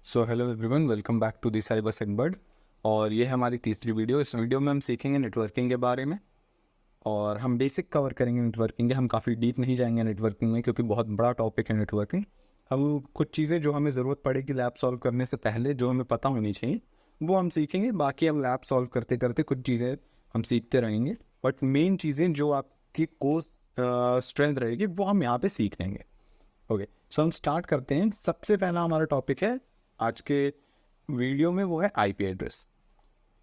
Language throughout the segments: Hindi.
So hello everyone, welcome back to the cyber Secbird. और ये है हमारी तीसरी वीडियो। इस वीडियो में हम सीखेंगे नेटवर्किंग के बारे में और हम बेसिक कवर करेंगे नेटवर्किंग के। हम काफ़ी डीप नहीं जाएंगे नेटवर्किंग में क्योंकि बहुत बड़ा टॉपिक है नेटवर्किंग। हम कुछ चीज़ें जो हमें ज़रूरत पड़ेगी लैब सॉल्व करने से पहले, जो हमें पता होनी चाहिए, वो हम सीखेंगे। बाकी हम लैब सॉल्व करते करते कुछ चीज़ें हम सीखते रहेंगे, बट मेन चीज़ें जो आपकी कोर्स स्ट्रेंथ रहेगी वो हम यहाँ पे सीख लेंगे। ओके, सो हम स्टार्ट करते हैं। सबसे पहला हमारा टॉपिक है आज के वीडियो में, वो है आईपी एड्रेस।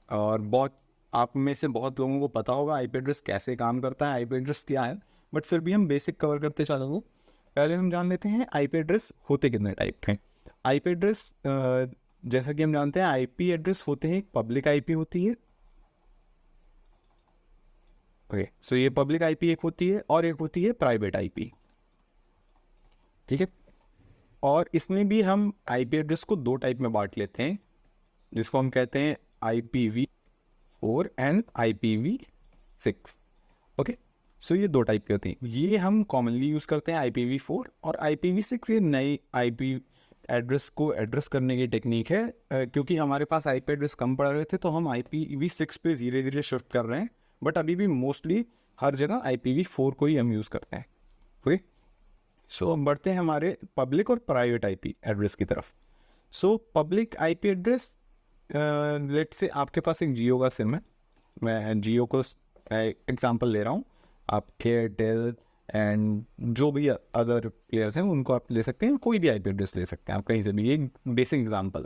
और बहुत आप में से बहुत लोगों को पता होगा आईपी एड्रेस कैसे काम करता है, आईपी एड्रेस क्या है, बट फिर भी हम बेसिक कवर करते चलेंगे। पहले हम जान लेते हैं आईपी एड्रेस होते कितने टाइप के। आईपी एड्रेस जैसा कि हम जानते हैं, आईपी एड्रेस होते हैं, पब्लिक आईपी होती है। ओके, सो ये पब्लिक आईपी एक होती है और एक होती है प्राइवेट आईपी। ठीक है, और इसमें भी हम आईपी एड्रेस को दो टाइप में बांट लेते हैं, जिसको हम कहते हैं IPv4 एंड IPv6। ओके, सो ये दो टाइप की होती हैं। ये हम कॉमनली यूज़ करते हैं IPv4, और IPv6 ये नई आईपी एड्रेस को एड्रेस करने की टेक्निक है। क्योंकि हमारे पास आईपी एड्रेस कम पड़ रहे थे तो हम IPv6 पे धीरे धीरे शिफ्ट कर रहे हैं, बट अभी भी मोस्टली हर जगह IPv4 को ही हम यूज़ करते हैं। ओके, सो बढ़ते हैं हमारे पब्लिक और प्राइवेट आईपी एड्रेस की तरफ। So public IP address, late से आपके पास एक जियो का सिम है। मैं जियो को एग्जांपल ले रहा हूँ। आप एयरटेल एंड जो भी अदर प्लेयर्स हैं उनको आप ले सकते हैं, कोई भी आईपी एड्रेस ले सकते हैं आप कहीं से भी। एक बेसिक एग्जांपल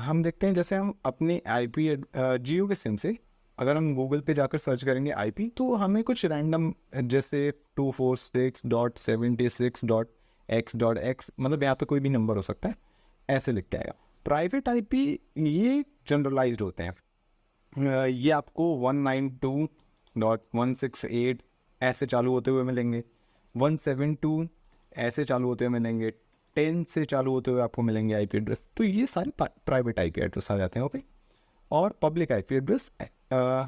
हम देखते हैं। जैसे हम अपने आईपी जियो के सिम से अगर हम गूगल पे जाकर सर्च करेंगे आईपी, तो हमें कुछ रैंडम जैसे 246.76.x.x, मतलब यहाँ पे कोई भी नंबर हो सकता है, ऐसे लिख के आएगा। प्राइवेट आईपी ये जनरलाइज्ड होते हैं। ये आपको 192.168 ऐसे चालू होते हुए मिलेंगे, 172 ऐसे चालू होते हुए मिलेंगे, 10 से चालू होते हुए आपको मिलेंगे आईपी एड्रेस। तो ये सारे प्राइवेट आईपी एड्रेस आ जाते हैं। ओके, और पब्लिक आईपी एड्रेस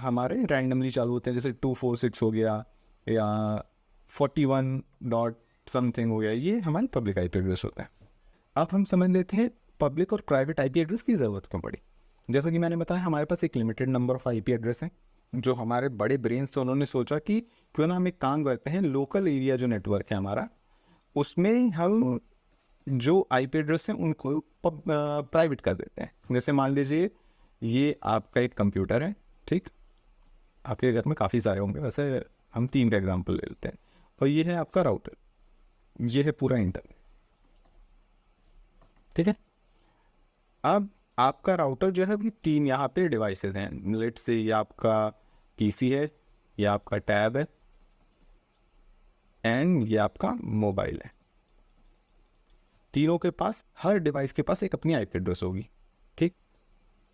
हमारे रैंडमली चालू होते हैं, जैसे 246 हो गया या 41 डॉट समथिंग हो गया, ये हमारे पब्लिक आईपी एड्रेस होता है। अब हम समझ लेते हैं पब्लिक और प्राइवेट आईपी एड्रेस की ज़रूरत क्यों पड़ी। जैसा कि मैंने बताया, हमारे पास एक limited number of IP address हैं। जो हमारे बड़े ब्रेन्स थे उन्होंने सोचा कि क्यों ना हम एक काम करते हैं, लोकल एरिया जो नेटवर्क है हमारा, उसमें हम जो आईपी एड्रेस हैं उनको प्राइवेट कर देते हैं। जैसे मान लीजिए ये आपका एक कंप्यूटर है, ठीक, आपके घर में काफ़ी सारे होंगे, वैसे हम 3 का एग्जांपल ले लेते हैं। और ये है आपका राउटर, ये है पूरा इंटरनेट। ठीक है, अब आपका राउटर जो है वो 3 यहाँ पे डिवाइसेस हैं। लेट्स से ये आपका पीसी है, ये आपका टैब है एंड ये आपका मोबाइल है। तीनों के पास, हर डिवाइस के पास एक अपनी आईपी एड्रेस होगी। ठीक,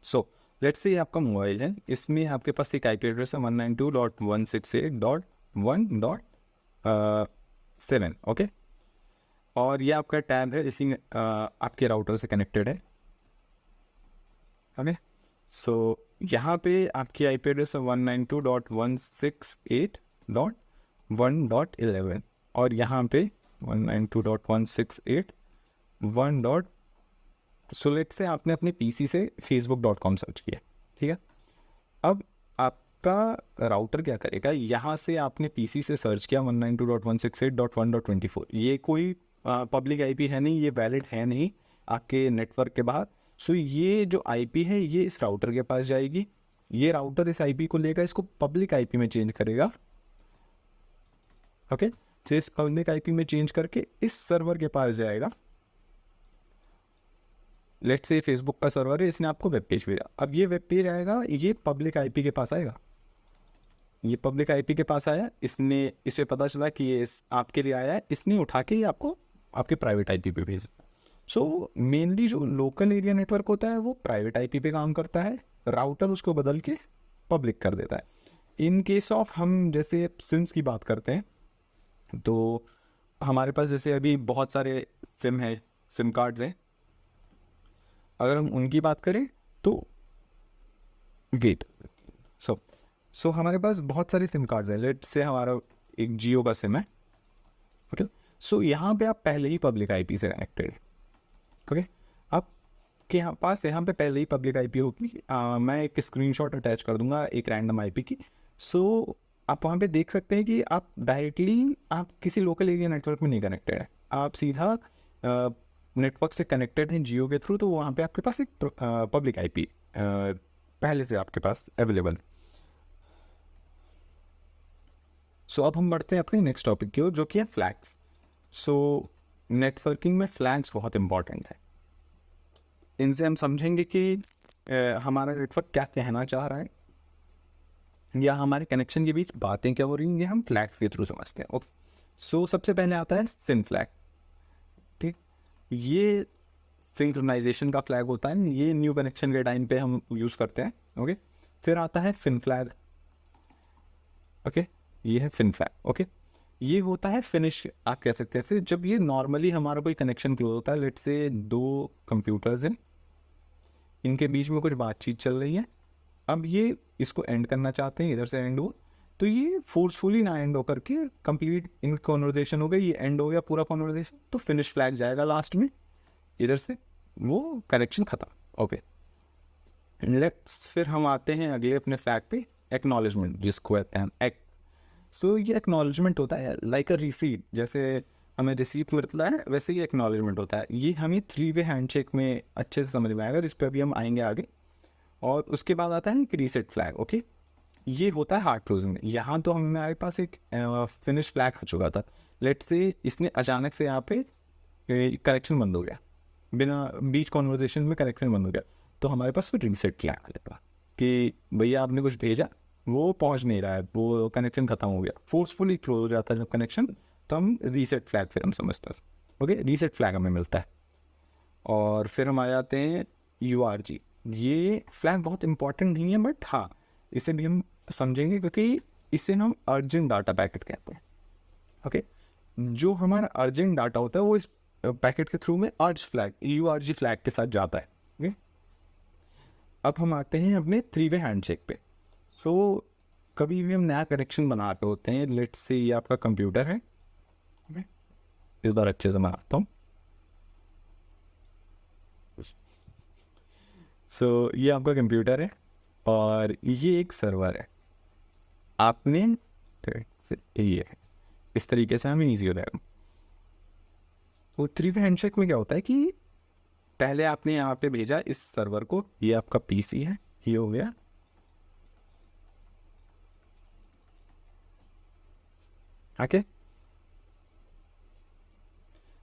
सो लेट्स से ये आपका मोबाइल है, इसमें आपके पास एक आईपी एड्रेस है 192.168.1.7। ओके, और ये आपका टैब है, इसी आपके राउटर से कनेक्टेड है। ओके, सो यहाँ पे आपकी आईपी एड्रेस है 192.168.1.11, और यहाँ पे 192.168.1. सो लेट से आपने अपने पीसी से facebook.com सर्च किया, ठीक है। अब आपका राउटर क्या करेगा, यहाँ से आपने पीसी से सर्च किया 192.168.1.24, ये कोई पब्लिक आईपी है नहीं, ये वैलिड है नहीं आपके नेटवर्क के बाहर। सो ये जो आईपी है ये इस राउटर के पास जाएगी, ये राउटर इस आईपी को लेकर इसको पब्लिक आईपी में चेंज करेगा। ओके, तो इस पब्लिक आईपी में चेंज करके इस सर्वर के पास जाएगा। लेट्स से फेसबुक का सर्वर है, इसने आपको वेब पेज भेजा। अब ये वेब पेज आएगा, ये पब्लिक आईपी के पास आएगा, ये पब्लिक आईपी के पास आया, इसने, इसे पता चला कि ये आपके लिए आया है, इसने उठा के ये आपको आपके प्राइवेट आईपी पे भेजा। सो मेनली जो लोकल एरिया नेटवर्क होता है वो प्राइवेट आईपी पे काम करता है, राउटर उसको बदल के पब्लिक कर देता है। इन केस ऑफ हम जैसे सिम्स की बात करते हैं, तो हमारे पास जैसे अभी बहुत सारे सिम है, सिम कार्ड्स हैं। अगर हम उनकी बात करें तो गेट, सो हमारे पास बहुत सारे सिम कार्ड्स हैं। लेट्स से हमारा एक जियो का सिम है। ओके, सो यहाँ पे आप पहले ही पब्लिक आईपी से कनेक्टेड है। ओके, अब आपके पास यहाँ पे पहले ही पब्लिक आईपी होगी। मैं एक स्क्रीनशॉट अटैच कर दूंगा एक रैंडम आईपी की। सो आप वहाँ पे देख सकते हैं कि आप डायरेक्टली आप किसी लोकल एरिया नेटवर्क में नहीं कनेक्टेड है, आप सीधा नेटवर्क से कनेक्टेड हैं जियो के थ्रू। तो वहाँ पे आपके पास एक पब्लिक आईपी पहले से आपके पास अवेलेबल। सो अब हम बढ़ते हैं अपने नेक्स्ट टॉपिक की ओर, जो कि है फ्लैग्स। सो नेटवर्किंग में फ्लैग्स बहुत इंपॉर्टेंट है। इनसे हम समझेंगे कि हमारा नेटवर्क क्या कहना चाह रहा है या हमारे कनेक्शन के बीच बातें क्या हो रही हैं, ये हम फ्लैग्स के थ्रू समझते हैं। ओके, सो सबसे पहले आता है सिन फ्लैग। ठीक, ये सिंक्रोनाइजेशन का फ्लैग होता है, ये न्यू कनेक्शन के टाइम पे हम यूज़ करते हैं। ओके, फिर आता है फिन फ्लैग। ओके, ये है फिन फ्लैग। ओके, ये होता है फिनिश, आप कह सकते हैं। जब ये नॉर्मली हमारा कोई कनेक्शन क्लोज होता है, लेट्स से दो कंप्यूटर्स हैं, इनके बीच में कुछ बातचीत चल रही है, अब ये इसको एंड करना चाहते हैं, इधर से एंड हो, तो ये फोर्सफुली ना एंड होकर के कंप्लीट इन कॉन्वर्जेशन हो गई, ये एंड हो गया पूरा कॉन्वर्जेशन, तो फिनिश फ्लैग जाएगा लास्ट में, इधर से वो कनेक्शन खत्म। ओके, लेट्स फिर हम आते हैं अगले अपने फ्लैग पे, एक्नॉलेजमेंट जिसको कहते हैं। सो ये एक्नॉलेजमेंट होता है लाइक अ रिसीट, जैसे हमें रिसीट मिलता है वैसे ही एक्नॉलेजमेंट होता है। ये हमें 3-वे हैंडशेक में अच्छे से समझ में आएगा, जिस पर अभी हम आएंगे आगे। और उसके बाद आता है एक रीसेट फ्लैग। ओके, ये होता है हार्ड क्लोजिंग में। यहाँ तो हमारे पास एक फिनिश फ्लैग आ चुका था, लेट्स से इसने अचानक से यहाँ पे कनेक्शन बंद हो गया, बिना बीच कॉन्वर्जेशन में कनेक्शन बंद हो गया, तो हमारे पास फिर रीसेट फ्लैग आ जाता कि भैया आपने कुछ भेजा, वो पहुंच नहीं रहा है, वो कनेक्शन खत्म हो गया, फोर्सफुली क्लोज हो जाता है जब कनेक्शन, तो हम रीसेट फ्लैग फिर हम समझते हैं। ओके, रीसेट फ्लैग हमें मिलता है। और फिर हम आ जाते हैं URG। ये फ्लैग बहुत इंपॉर्टेंट नहीं है, बट हाँ इसे भी हम समझेंगे क्योंकि इसे हम अर्जेंट डाटा पैकेट कहते हैं। ओके, जो हमारा अर्जेंट डाटा होता है वो इस पैकेट के थ्रू में अर्ज फ्लैग URG फ्लैग के साथ जाता है। ओके, अब हम आते हैं अपने 3-वे हैंडशेक पे। सो कभी भी हम नया कनेक्शन बना रहे होते हैं, लेट्स से ये आपका कंप्यूटर है, इस बार अच्छे से बनाता हूँ। सो ये आपका कंप्यूटर है और ये एक सर्वर है, आपने ये है, इस तरीके से हमें ईजी हो जाएगा। तो 3-वे हैंडशेक में क्या होता है कि पहले आपने यहाँ पे भेजा इस सर्वर को, ये आपका PC है, ये हो गया। ओके,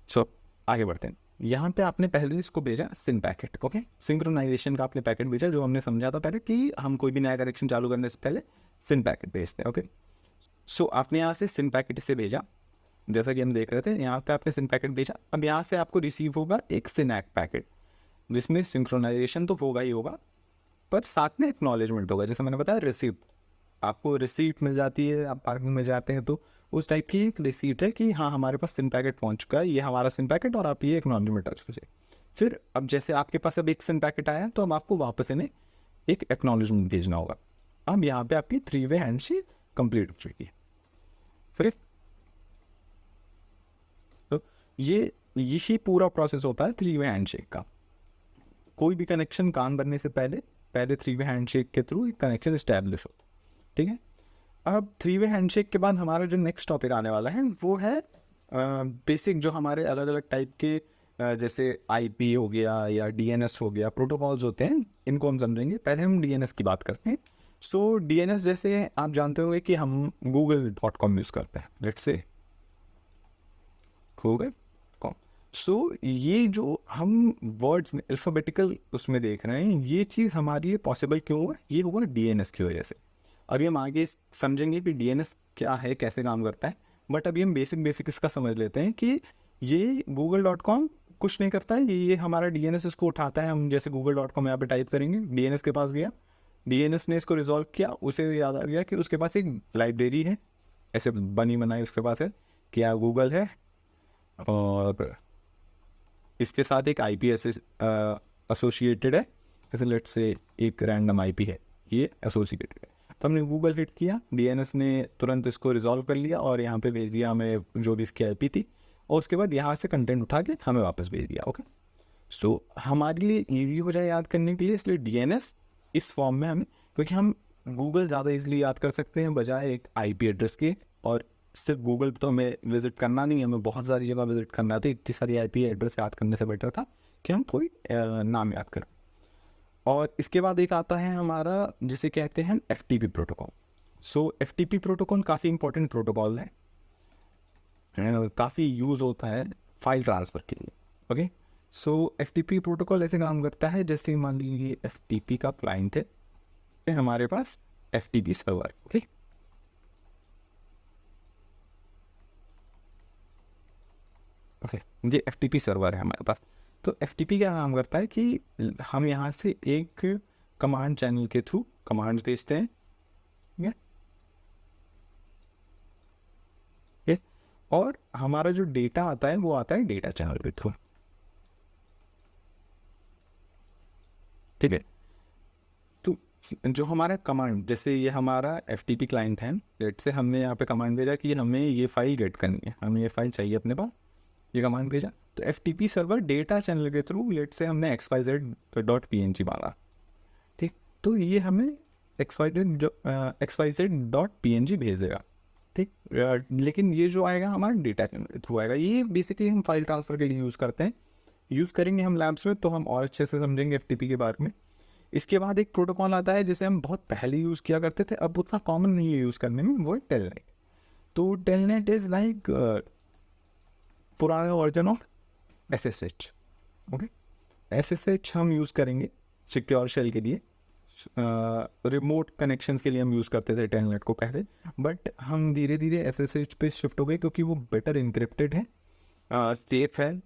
सो आगे बढ़ते हैं। यहाँ पे आपने पहले इसको भेजा सिन पैकेट। ओके, सिंक्रोनाइजेशन का आपने पैकेट भेजा, जो हमने समझा था पहले कि हम कोई भी नया कनेक्शन चालू करने से पहले सिन पैकेट भेजते हैं। ओके, सो आपने यहाँ से सिन पैकेट से भेजा, जैसा कि हम देख रहे थे, यहाँ पे आपने सिन पैकेट भेजा। अब यहाँ से आपको रिसीव होगा एक सिनैक पैकेट, जिसमें सिंक्रोनाइजेशन तो होगा ही होगा, पर साथ में एक्नॉलेजमेंट होगा। जैसे मैंने बताया रिसीप्ट, आपको रिसीप्ट मिल जाती है, आप पार्किंग में जाते हैं तो उस टाइप की एक रिसीप्ट है कि हाँ हमारे पास सिन पैकेट पहुंच चुका है, ये हमारा सिन पैकेट और आप ये एक्नॉलेजमेंट कर कीजिए। फिर अब जैसे आपके पास अब एक सिन पैकेट आया तो अब आपको वापस इन्हें एक एक्नॉलेजमेंट भेजना होगा। अब यहाँ पे आपकी 3-वे हैंडशेक कंप्लीट हो चुकी है। फिर तो यही पूरा प्रोसेस होता है 3-वे हैंडशेक का। कोई भी कनेक्शन काम करने से पहले 3-वे हैंडशेक के थ्रू एक कनेक्शन इस्टेब्लिश हो। ठीक है, अब 3-वे हैंडशेक के बाद हमारा जो नेक्स्ट टॉपिक आने वाला है वो है बेसिक, जो हमारे अलग अलग टाइप के जैसे IP हो गया या DNS हो गया, प्रोटोकॉल्स होते हैं, इनको हम समझेंगे। पहले हम DNS की बात करते हैं। सो DNS जैसे आप जानते होंगे कि हम google.com यूज़ करते हैं, लेट्स से google.com। सो ये जो हम वर्ड्स में अल्फ़ाबेटिकल उसमें देख रहे हैं, ये चीज़ हमारे लिए पॉसिबल क्यों हुआ? ये हुआ DNS की वजह से। अभी हम आगे समझेंगे कि DNS क्या है, कैसे काम करता है, बट अभी हम बेसिक इसका समझ लेते हैं कि ये google.com कुछ नहीं करता है, ये हमारा DNS इसको उठाता है। हम जैसे google.com यहाँ पे टाइप करेंगे, DNS के पास गया, DNS ने इसको रिजॉल्व किया, उसे याद आ गया कि उसके पास एक लाइब्रेरी है, ऐसे बनी बनाई उसके पास है, क्या गूगल है, और इसके साथ एक IP एसोसिएटेड है, जैसे लेट्स से एक रैंडम IP है, ये एसोसिएटेड है। तो हमने गूगल हिट किया, DNS ने तुरंत इसको रिजॉल्व कर लिया और यहाँ पे भेज दिया हमें जो भी इसकी IP थी, और उसके बाद यहाँ से कंटेंट उठा के हमें वापस भेज दिया। ओके, सो हमारे लिए ईजी हो जाए याद करने के लिए, इसलिए डीएनएस इस फॉर्म में हमें, क्योंकि हम गूगल ज़्यादा इजीली याद कर सकते हैं बजाय एक आईपी एड्रेस के। और सिर्फ गूगल तो हमें विजिट करना नहीं है, हमें बहुत सारी जगह विजिट करना है, तो इतनी सारी आईपी एड्रेस याद करने से बेटर था कि हम कोई नाम याद करें। और इसके बाद एक आता है हमारा जिसे कहते हैं एफटीपी प्रोटोकॉल। सो एफटीपी प्रोटोकॉल काफ़ी इंपॉर्टेंट प्रोटोकॉल है, काफ़ी यूज़ होता है फाइल ट्रांसफ़र के लिए। ओके, सो एफटीपी प्रोटोकॉल ऐसे काम करता है जैसे मान लीजिए एफटीपी का क्लाइंट है, हमारे पास एफटीपी सर्वर। ओके, ओके, ये एफटीपी सर्वर है हमारे पास। तो एफटीपी क्या काम करता है कि हम यहाँ से एक कमांड चैनल के थ्रू कमांड भेजते हैं, ठीक है, और हमारा जो डेटा आता है वो आता है डेटा चैनल के थ्रू। ठीक है, तो जो हमारा कमांड, जैसे ये हमारा एफटीपी क्लाइंट है, लेट से हमने यहाँ पे कमांड भेजा कि हमें ये फाइल गेट करनी है, हमें ये फाइल चाहिए अपने पास, ये कमांड भेजा, तो एफटीपी सर्वर डेटा चैनल के थ्रू लेट से हमने xyz.png मांगा। ठीक, तो ये हमें xyz.png भेज देगा। ठीक, लेकिन ये जो आएगा हमारा डेटा चैनल के थ्रू आएगा। ये बेसिकली हम फाइल ट्रांसफ़र के लिए यूज़ करते हैं, यूज़ करेंगे हम लैब्स में तो हम और अच्छे से समझेंगे एफटीपी के बारे में। इसके बाद एक प्रोटोकॉल आता है जिसे हम बहुत पहले यूज़ किया करते थे, अब उतना कॉमन नहीं है यूज़ करने में, वो है टेलनेट। तो टेलनेट इज़ लाइक पुराना version of SSH। Okay, SSH हम यूज़ करेंगे सिक्योर शेल के लिए, रिमोट कनेक्शंस के लिए हम यूज़ करते थे टेलनेट को पहले, बट हम धीरे धीरे SSH पे शिफ्ट हो गए क्योंकि वो बेटर इंक्रिप्टेड है, सेफ है,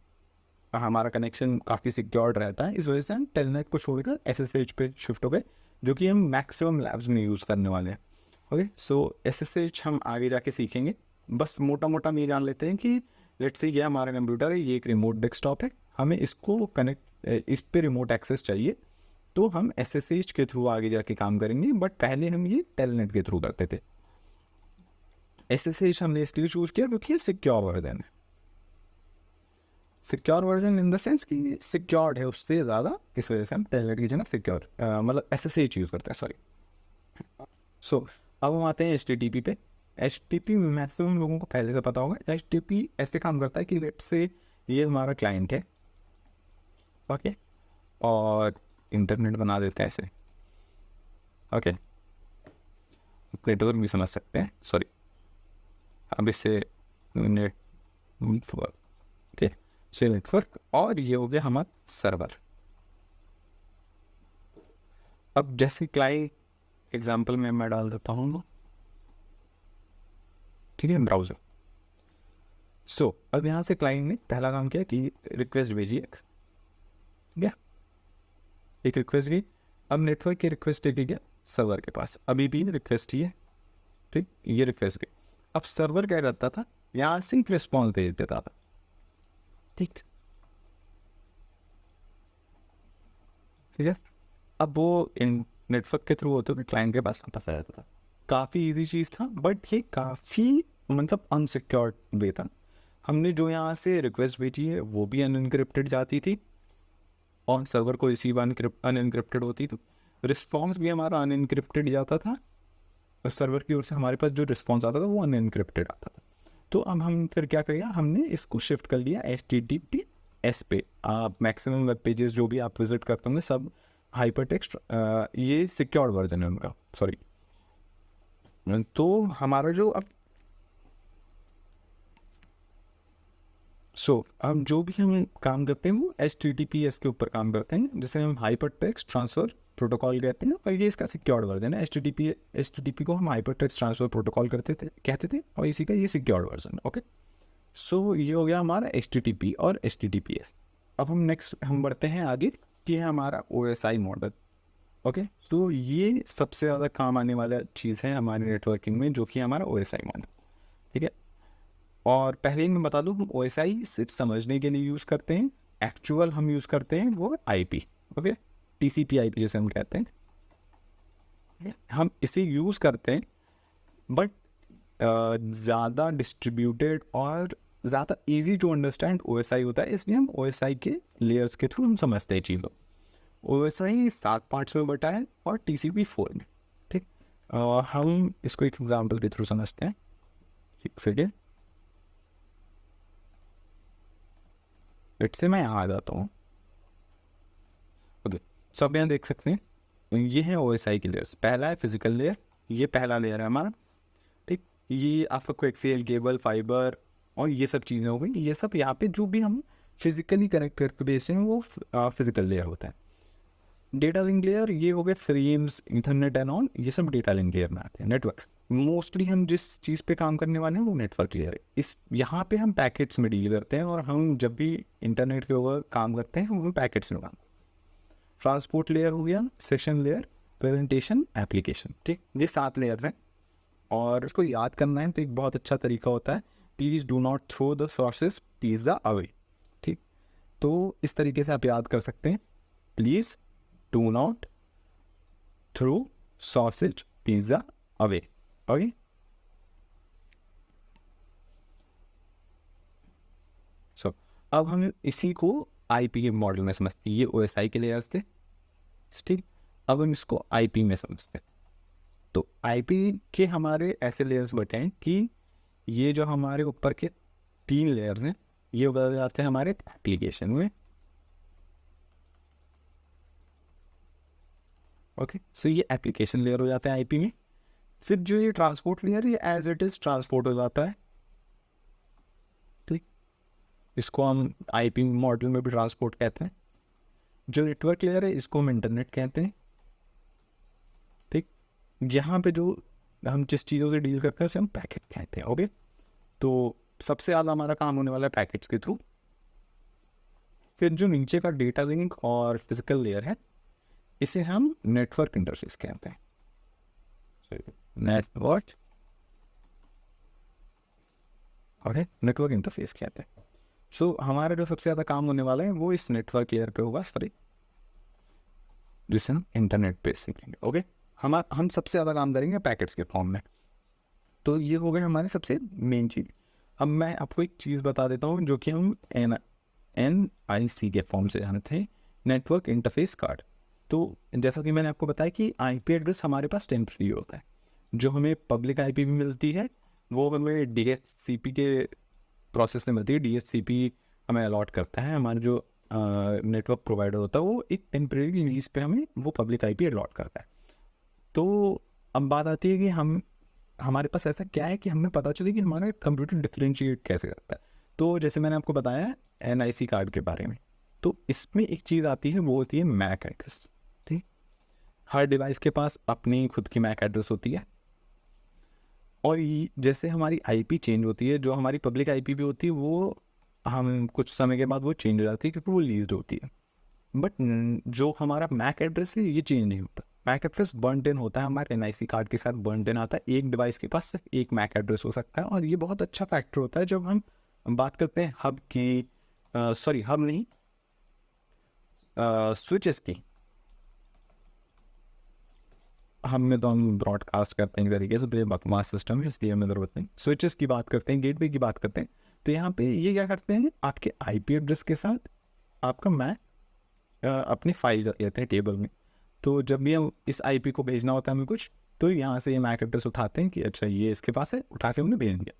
हमारा कनेक्शन काफ़ी सिक्योर्ड रहता है। इस वजह से हम टेलनेट को छोड़कर SSH पे शिफ्ट हो गए, जो कि हम मैक्सिमम लैब्स में यूज़ करने वाले हैं। ओके, सो SSH हम आगे जाके सीखेंगे, बस मोटा मोटा हम ये जान लेते हैं कि लेट्स से ये हमारा कंप्यूटर है, ये एक रिमोट डेस्कटॉप है, हमें इसको कनेक्ट, इस पे रिमोट एक्सेस चाहिए, तो हम SSH के थ्रू आगे जाके काम करेंगे, बट पहले हम ये टेलनेट के थ्रू करते थे। SSH हमने इसलिए चूज़ किया क्योंकि ये सिक्योर वर्जन है, secure version in the sense कि सिक्योर्ड है उससे ज़्यादा, इस वजह से हम टेलनेट की जगह सिक्योर मतलब SSH यूज़ करते हैं, सॉरी। सो अब हम आते हैं HTTP पे। HTTP मैक्सिमम लोगों को पहले से पता होगा। HTTP ऐसे काम करता है कि लेट से ये हमारा क्लाइंट है, ओके, और इंटरनेट बना देते हैं ऐसे, ओके, नेटवर्क भी समझ सकते हैं, सॉरी, अब इससे नेटवर्क, ओके, से नेटवर्क, और ये हो गया हमारा सर्वर। अब जैसे क्लाइंट एग्जांपल में मैं डाल देता हूँ, ठीक है, ब्राउज़र। सो अब यहाँ से क्लाइंट ने पहला काम किया कि रिक्वेस्ट भेजी एक, ठीक है, एक रिक्वेस्ट गई। अब नेटवर्क की रिक्वेस्ट लेके गया सर्वर के पास, अभी भी रिक्वेस्ट ही है, ठीक, ये रिक्वेस्ट गई। अब सर्वर क्या करता था, यहाँ से एक रिस्पॉन्स भेज देता था, ठीक, ठीक है। अब वो इन नेटवर्क के थ्रू होते हुए क्लाइंट के पास वापस आ जाता था। काफ़ी इजी चीज़ था, बट ये काफ़ी मतलब अनसिक्योर्ड वे था। हमने जो यहाँ से रिक्वेस्ट भेजी है वो भी अनइनक्रिप्टेड जाती थी, और सर्वर को रिसीव अनइनक्रिप्टेड होती थी, रिस्पॉन्स भी हमारा अनइनक्रिप्टेड जाता था, और सर्वर की ओर से हमारे पास जो रिस्पॉन्स आता था वो अनइनक्रिप्टेड आता था। तो अब हम फिर क्या किया, हमने इसको शिफ्ट कर लिया HTTPS पे। आप मैक्सिमम वेब पेजेस जो भी आप विजिट करते होंगे सब हाइपर टेक्स्ट, ये सिक्योर्ड वर्जन है उनका, सॉरी। तो हमारा जो अब अब जो भी हम काम करते हैं वो HTTPS के ऊपर काम करते हैं, जिसे हम हाइपर टेक्स्ट ट्रांसफ़र प्रोटोकॉल कहते हैं, और ये इसका सिक्योर्ड वर्जन है। HTTP को हम हाइपर टेक्स्ट ट्रांसफ़र प्रोटोकॉल कहते थे, और इसी का ये सिक्योर्ड वर्जन है। ओके, सो ये हो गया हमारा HTTP और HTTPS। अब हम नेक्स्ट हम बढ़ते हैं आगे कि है हमारा OSI मॉडल। ओके, तो ये सबसे ज़्यादा काम आने वाला चीज़ है हमारे नेटवर्किंग में, जो कि हमारा OSI मॉडल, ठीक है। और पहले ही मैं बता दूँ, हम OSI सिर्फ समझने के लिए यूज़ करते हैं, एक्चुअल हम यूज़ करते हैं वो IP, ओके, TCP/IP जैसे हम कहते हैं, हम इसे यूज़ करते हैं, बट ज़्यादा डिस्ट्रीब्यूटेड और ज़्यादा इजी टू अंडरस्टैंड OSI होता है, इसलिए हम OSI के लेयर्स के थ्रू हम समझते हैं चीज़ों। OSI 7 पार्ट्स में बटा है और TCP 4 में। ठीक, हम इसको एक एग्जाम्पल के थ्रू समझते हैं। एक सेकेंड, लेट्स से मैं यहाँ आ जाता हूँ। ओके, सब यहाँ देख सकते हैं, ये है OSI के लेयर्स। पहला है फिजिकल लेयर, ये पहला लेयर है हमारा। ठीक, ये आपका कोएक्सियल केबल, फाइबर और ये सब चीज़ें हो गई। ये सब यहाँ पे जो भी हम फिजिकली कनेक्ट करके भेजते हैं वो फिजिकल लेयर होता है। डेटा लिंक लेयर, ये हो गए फ्रेम्स, इंटरनेट एंड ऑन, ये सब डेटा लिंक लेयर में आते हैं। नेटवर्क, मोस्टली हम जिस चीज़ पे काम करने वाले हैं वो नेटवर्क लेयर है। इस यहाँ पे हम पैकेट्स में डील करते हैं, और हम जब भी इंटरनेट के ऊपर काम करते हैं हम पैकेट्स में काम। ट्रांसपोर्ट लेयर हो गया, सेशन लेयर, प्रेजेंटेशन, एप्लीकेशन। ठीक, ये 7 लेयर्स हैं, और इसको याद करना है तो एक बहुत अच्छा तरीका होता है, please do not throw the sauces pizza away. ठीक, तो इस तरीके से आप याद कर सकते हैं, please do not throw sausage pizza away. Okay, so अब हम इसी को IP के मॉडल में समझते हैं। ये OSI के लेयर्स थे। ठीक, अब हम इसको IP में समझते हैं। तो IP के हमारे ऐसे लेयर्स बटे हैं कि ये जो हमारे ऊपर के 3 लेयर्स हैं ये बदल जाते हैं हमारे एप्लीकेशन में। ओके, सो ये एप्लीकेशन लेयर हो जाता है IP में। फिर जो ये ट्रांसपोर्ट लेयर, ये एज इट इज़ ट्रांसपोर्ट हो जाता है। ठीक, इसको हम IP मॉडल में भी ट्रांसपोर्ट कहते हैं। जो नेटवर्क लेयर है इसको हम इंटरनेट कहते हैं। ठीक, यहाँ पे जो हम जिस चीज़ों से डील करते हैं उसे हम पैकेट कहते हैं। ओके, तो सबसे ज़्यादा हमारा काम होने वाला है पैकेट्स के थ्रू। फिर जो नीचे का डेटा लिंक और फिजिकल लेयर है इसे हम नेटवर्क इंटरफेस कहते हैं। नेटवर्क और नेटवर्क इंटरफेस कहते हैं। सो हमारा जो सबसे ज़्यादा काम होने वाला है वो इस नेटवर्क लेयर पे होगा, सॉरी, जिसे हम इंटरनेट पे सीखेंगे। ओके, हम सबसे ज़्यादा काम करेंगे पैकेट्स के फॉर्म में। तो ये हो गए हमारे सबसे मेन चीज़। अब मैं आपको एक चीज़ बता देता हूँ जो कि हम NIC के फॉर्म से जानते हैं, नेटवर्क इंटरफेस कार्ड। तो जैसा कि मैंने आपको बताया कि IP एड्रेस हमारे पास टेम्प्रेरी होता है। जो हमें पब्लिक IP भी मिलती है वो हमें DHCP के प्रोसेस से मिलती है। DHCP हमें अलॉट करता है, हमारा जो नेटवर्क प्रोवाइडर होता है वो एक टेम्प्रेरी लीज पे हमें वो पब्लिक IP अलॉट करता है। तो अब बात आती है कि हमारे पास ऐसा क्या है कि हमें पता चले कि हमारा कंप्यूटर डिफरेंशिएट कैसे करता है। तो जैसे मैंने आपको बताया NIC कार्ड के बारे में, तो इसमें एक चीज़ आती है वो होती है मैक एड्रेस। ठीक, हर डिवाइस के पास अपनी खुद की मैक एड्रेस होती है, और ये जैसे हमारी IP चेंज होती है, जो हमारी पब्लिक IP भी होती है वो हम कुछ समय के बाद वो चेंज हो जाती है क्योंकि वो लीज्ड होती है। बट जो हमारा मैक एड्रेस है ये चेंज नहीं होता। मैक एड्रेस बर्नड इन होता है, हमारे NIC कार्ड के साथ बर्नड इन आता है। एक डिवाइस के पास सिर्फ एक मैक एड्रेस हो सकता है, और ये बहुत अच्छा फैक्टर होता है जब हम बात करते हैं हब की, सॉरी हब नहीं, स्विचेस की। हम में तो हम ब्रॉडकास्ट करते हैं एक तरीके से, तो ये बकवास सिस्टम है इसलिए हमें ज़रूरत नहीं। स्विचेस की बात करते हैं, गेटवे की बात करते हैं, तो यहाँ पे ये क्या करते हैं, आपके IP एड्रेस के साथ आपका मैक अपनी फाइल लेते हैं टेबल में। तो जब भी हम इस IP को भेजना होता है हमें कुछ, तो यहाँ से ये मैक एड्रेस उठाते हैं कि अच्छा ये इसके पास है, उठा के हमने भेज दिया।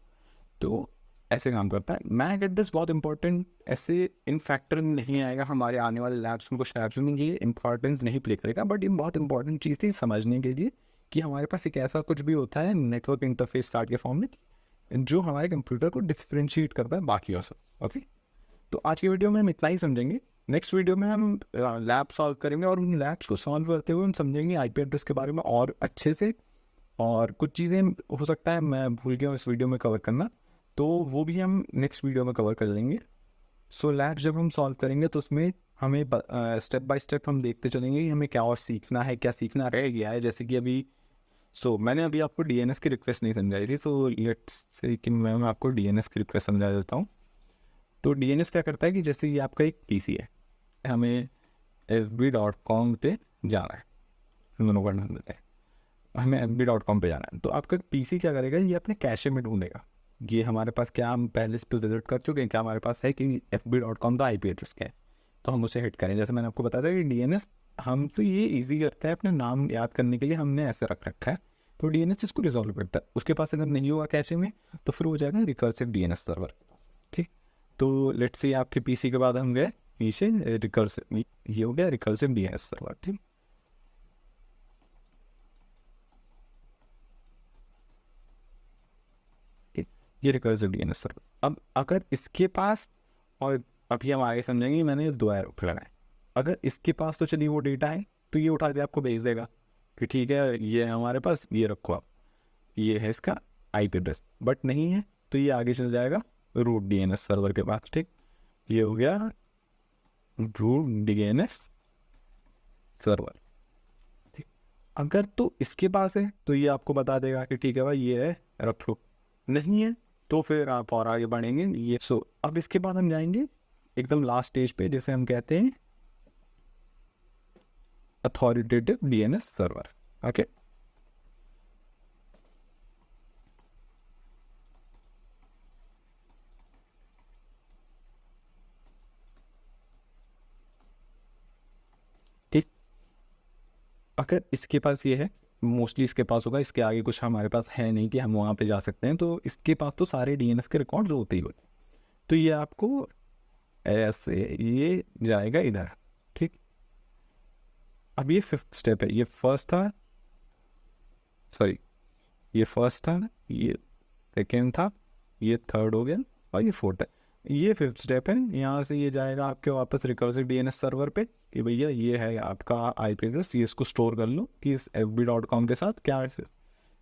तो ऐसे काम करता है मैक एड्रेस। बहुत इंपॉर्टेंट, ऐसे इन फैक्टर नहीं आएगा हमारे आने वाले लैब्स में, कुछ लैब्स में ये इंपॉर्टेंस नहीं प्ले करेगा, बट ये बहुत इंपॉर्टेंट चीज़ थी समझने के लिए कि हमारे पास एक ऐसा कुछ भी होता है नेटवर्क इंटरफेस कार्ड के फॉर्म में जो हमारे कंप्यूटर को डिफ्रेंशिएट करता है बाकी से। ओके, तो आज की वीडियो में हम इतना ही समझेंगे। नेक्स्ट वीडियो में हम लैब सॉल्व करेंगे, और उन लैब्स को सॉल्व करते हुए हम समझेंगे IP एड्रेस के बारे में और अच्छे से। और कुछ चीज़ें हो सकता है मैं भूल गया इस वीडियो में कवर करना, तो वो भी हम नेक्स्ट वीडियो में कवर कर लेंगे। सो लैब जब हम सॉल्व करेंगे तो उसमें हमें स्टेप बाय स्टेप हम देखते चलेंगे कि हमें क्या और सीखना है, क्या सीखना रह गया है। जैसे कि अभी मैंने अभी आपको DNS की रिक्वेस्ट नहीं समझाई थी, तो लेट्स से कि मैं आपको DNS की रिक्वेस्ट समझा देता हूँ। तो DNS क्या करता है कि जैसे ये आपका एक PC है, हमें fb.com पे जाना है, दोनों का हमें fb.com पे जाना है, तो आपका PC क्या करेगा, ये अपने कैशे में ढूंढेगा। ये हमारे पास क्या, हम पहले इस पर विजिट कर चुके हैं, क्या हमारे पास है कि fb.com का IP एड्रेस क्या है, तो हम उसे हिट करें। जैसे मैंने आपको बताया था कि DNS हम तो ये ईजी करता है, अपने नाम याद करने के लिए हमने ऐसे रख रखा है, तो DNS इसको रिजॉल्व करता है। उसके पास अगर नहीं होगा कैशे में तो फिर हो जाएगा रिकर्सिव DNS सर्वर के पास। ठीक, तो लेट्स से आपके PC के बाद हम गए पीछे रिकर्सिव, ये हो गया रिकर्सिव DNS सर्वर। ठीक, ये रिकर्सिव DNS सर्वर। अब अगर इसके पास, और अभी हम आगे समझेंगे, मैंने दो एरो लगाए, अगर इसके पास तो चलिए वो डेटा है तो ये उठा के आपको भेज देगा कि ठीक है ये है हमारे पास, ये रखो आप, ये है इसका IP एड्रेस। बट नहीं है तो ये आगे चल जाएगा रूट DNS सर्वर के पास। ठीक, ये हो गया रूट DNS सर्वर। ठीक, अगर तो इसके पास है तो ये आपको बता देगा कि ठीक है भाई ये है, रख लो। नहीं है तो फिर आप और आगे बढ़ेंगे ये। अब इसके बाद हम जाएंगे एकदम लास्ट स्टेज पे, जिसे हम कहते हैं अथॉरिटेटिव DNS सर्वर। ओके, ठीक, अगर इसके पास ये है, मोस्टली इसके पास होगा, इसके आगे कुछ हमारे पास है नहीं कि हम वहाँ पे जा सकते हैं, तो इसके पास तो सारे DNS के रिकॉर्ड्स होते ही होते हैं। तो ये आपको ऐसे ये जाएगा इधर। ठीक, अब ये 5th स्टेप है, ये फर्स्ट था, सॉरी ये फर्स्ट था, ये सेकेंड था, ये थर्ड हो गया और ये फोर्थ है, ये 5th स्टेप है। यहाँ से ये जाएगा आपके वापस रिकर्सिव DNS सर्वर पे कि भैया ये है आपका IP एड्रेस, ये इसको स्टोर कर लो कि इस fb.com के साथ क्या,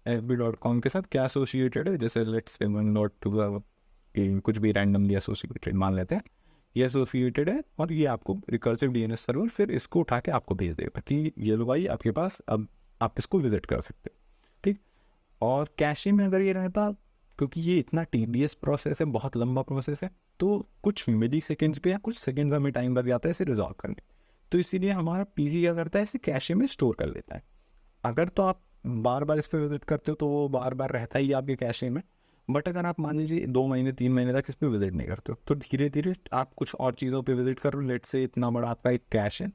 fb.com के साथ क्या एसोसिएटेड है। जैसे लेट्स से 1.2 कुछ भी रैंडमली एसोसिएटेड मान लेते हैं, ये एसोसिएटेड है, और ये आपको रिकर्सिव DNS सर्वर फिर इसको उठा के आपको भेज देगा कि ये लो भाई आपके पास, अब आप इसको विजिट कर सकते हो। ठीक, और कैशे में अगर ये रहता, क्योंकि ये इतना टीडियस प्रोसेस है, बहुत लंबा प्रोसेस है, तो कुछ मिली सेकेंड्स पे या कुछ सेकेंड्स हमें टाइम लग जाता है इसे रिजॉल्व करने, तो इसीलिए हमारा PC क्या करता है, इसे कैशे में स्टोर कर लेता है। अगर तो आप बार बार इस पर विजिट करते हो तो वो बार बार रहता ही आपके कैशे में। बट अगर आप मान लीजिए 2 महीने 3 महीने तक इस पर विजिट नहीं करते हो, तो धीरे धीरे आप कुछ और चीज़ों पे विजिट करो। लेट से इतना बड़ा आपका एक कैश है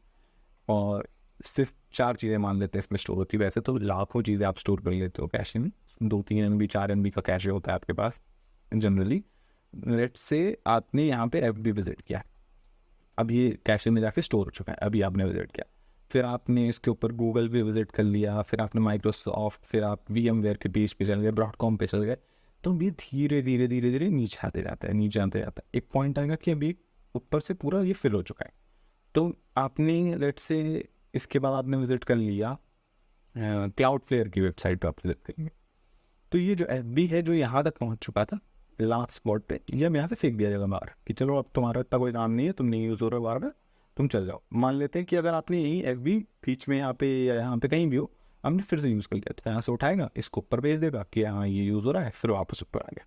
और सिर्फ 4 चीज़ें मान लेते हैं इसमें स्टोर होती है, वैसे तो लाखों चीज़ें आप स्टोर कर लेते हो कैशे में, 2-3 MB 4 MB का कैशे होता है आपके पास जनरली। लेट से आपने यहाँ पे FB विजिट किया, अब ये कैशे में जाके स्टोर हो चुका है, अभी आपने विजिट किया, फिर आपने इसके ऊपर गूगल पे विजिट कर लिया, फिर आपने माइक्रोसॉफ्ट, फिर आप VMware के पेज पे चल गए, ब्रॉडकॉम पे चल गए, तो ये धीरे धीरे धीरे धीरे नीचे आते जाता है, नीचे आते जाता है। एक पॉइंट आएगा कि अभी ऊपर से पूरा ये फिल हो चुका है, तो आपने लेट से इसके बाद आपने विजिट कर लिया क्लाउडफ्लेयर की वेबसाइट पे आप विजिट करेंगे, तो ये जो FB है जो यहाँ तक पहुँच चुका था लास्ट स्पॉट पे, ये अब यहाँ से फेंक दिया जाएगा बाहर कि चलो अब तुम्हारा इतना कोई काम नहीं है, तुम नहीं यूज़ हो रहे बार बार, तुम चल जाओ। मान लेते हैं कि अगर आपने यही FB बीच में यहाँ पे या यहाँ पे कहीं भी हो, हमने फिर से यूज़ कर लिया, तो यहाँ से उठाएगा, इसको ऊपर भेज देगा कि हाँ ये यूज़ हो रहा है, फिर वापस ऊपर आ गया।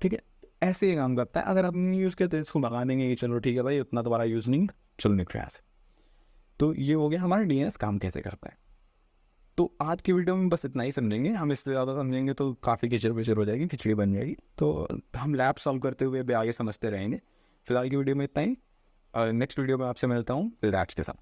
ठीक है, ऐसे ही काम करता है। अगर आपने नहीं यूज़ किया तो इसको भगा देंगे कि चलो ठीक है भाई उतना दोबारा यूज़ नहीं, चलो निकले यहाँ से। तो ये हो गया हमारा DNS काम कैसे करता है। तो आज की वीडियो में बस इतना ही समझेंगे, हम इससे ज़्यादा समझेंगे तो काफ़ी किचर पिचर हो जाएगी, खिचड़ी बन जाएगी, तो हम लैब सॉल्व करते हुए भी आगे समझते रहेंगे। फिलहाल की वीडियो में इतना ही, नेक्स्ट वीडियो में आपसे मिलता हूँ लैब्स के साथ।